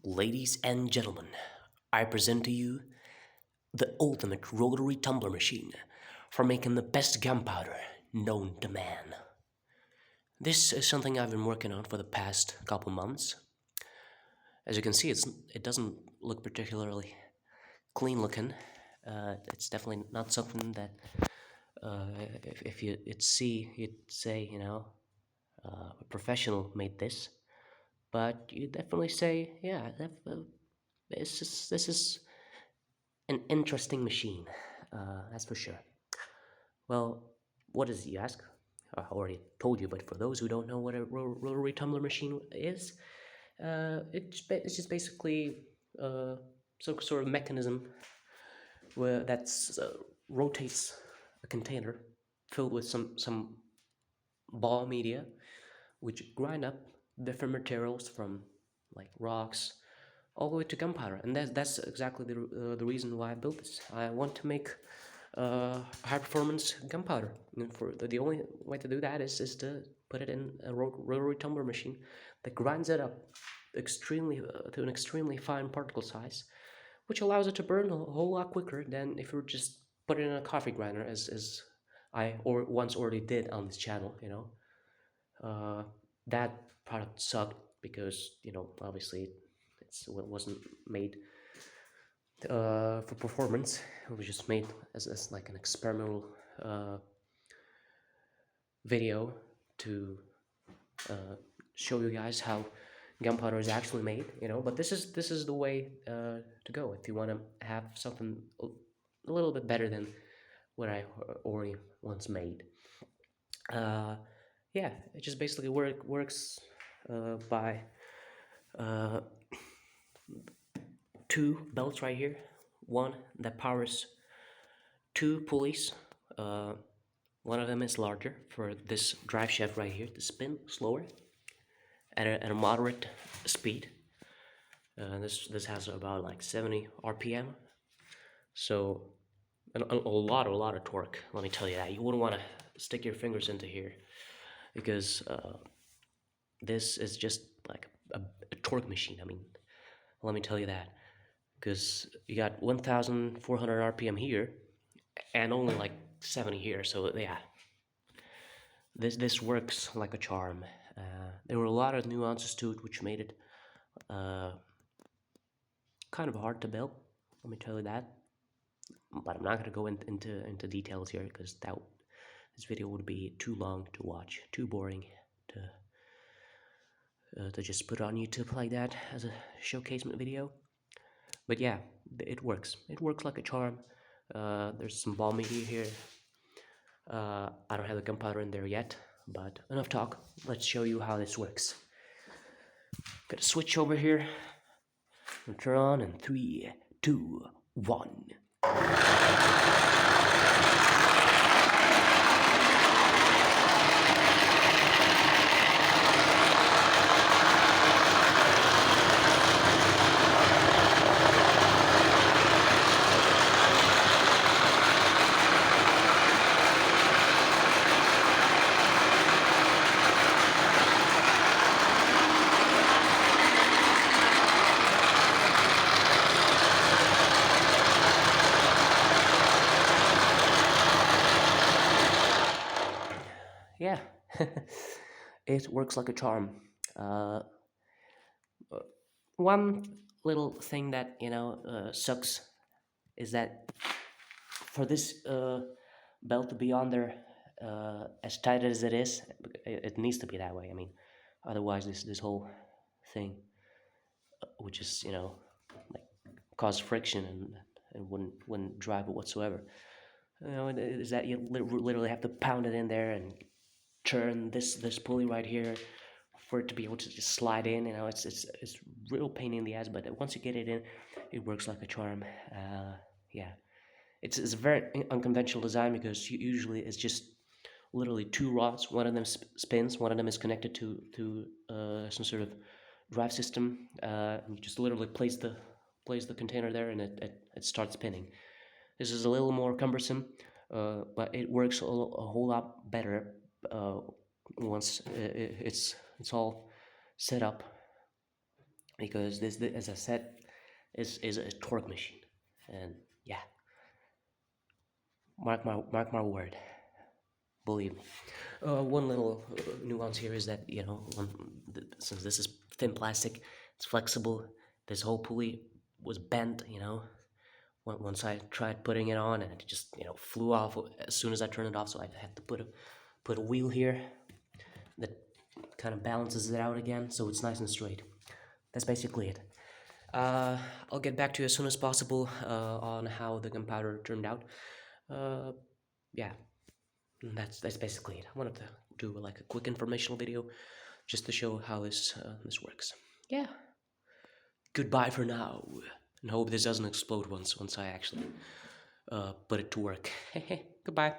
Ladies and gentlemen, I present to you the ultimate rotary tumbler machine for making the best gunpowder known to man. This is something I've been working on for the past couple months. As you can see, it doesn't look particularly clean looking. It's definitely not something that if you'd see, you'd say, a professional made this. But you definitely say, yeah, this is an interesting machine, that's for sure. Well, what is it, you ask? I already told you, but for those who don't know what a rotary tumbler machine is, it's just basically some sort of mechanism where that rotates a container filled with some ball media, which grind up different materials from like rocks all the way to gunpowder, and that's exactly the reason why I built this. I want to make high performance gunpowder, and for the only way to do that is to put it in a rotary tumbler machine that grinds it up extremely to an extremely fine particle size, which allows it to burn a whole lot quicker than if you were just put it in a coffee grinder, as I once already did on this channel. Uh, that product sucked because obviously it wasn't made for performance. It was just made as like an experimental uh, video to uh, show you guys how gunpowder is actually made. But this is the way to go if you want to have something a little bit better than what I already once made. Uh, yeah, it just basically works by uh, two belts right here. One that powers two pulleys. Uh, One of them is larger for this drive shaft right here to spin slower at a moderate speed. This has about like 70 RPM, so a lot of torque. Let me tell you that you wouldn't want to stick your fingers into here because this is just like a torque machine. I mean, let me tell you that because you got 1,400 RPM here and only like 70 here. So yeah, this works like a charm. There were a lot of nuances to it, which made it uh, kind of hard to build. Let me tell you that. But I'm not going to go into details here because this video would be too long to watch, too boring to just put on YouTube like that as a showcasement video. But yeah, it works. It works like a charm. There's some ball media here. I don't have the gunpowder in there yet, but enough talk. Let's show you how this works. Got a switch over here. We'll turn on in 3, 2, 1. Yeah, it works like a charm. Uh, One little thing that sucks is that for this belt to be on there as tight as it is, it needs to be that way. I mean, otherwise this whole thing, which is like cause friction and wouldn't drive it whatsoever. Is that you literally have to pound it in there and turn this pulley right here for it to be able to just slide in. It's real pain in the ass, but once you get it in, it works like a charm. Yeah, it's a very unconventional design because usually it's just literally two rods. One of them spins, one of them is connected to some sort of drive system. You just literally place the container there, and it starts spinning. This is a little more cumbersome, but it works a whole lot better once it's all set up because as I said, is a torque machine, and yeah, mark my word, believe me. One little nuance here is that since this is thin plastic, it's flexible. This whole pulley was bent, once I tried putting it on, and it just flew off as soon as I turned it off. So I had to put a wheel here that kind of balances it out again, so it's nice and straight. That's basically it. I'll get back to you as soon as possible on how the gunpowder turned out. Yeah, that's basically it. I wanted to do like a quick informational video just to show how this works. Yeah. Goodbye for now, and hope this doesn't explode once I actually put it to work. Goodbye.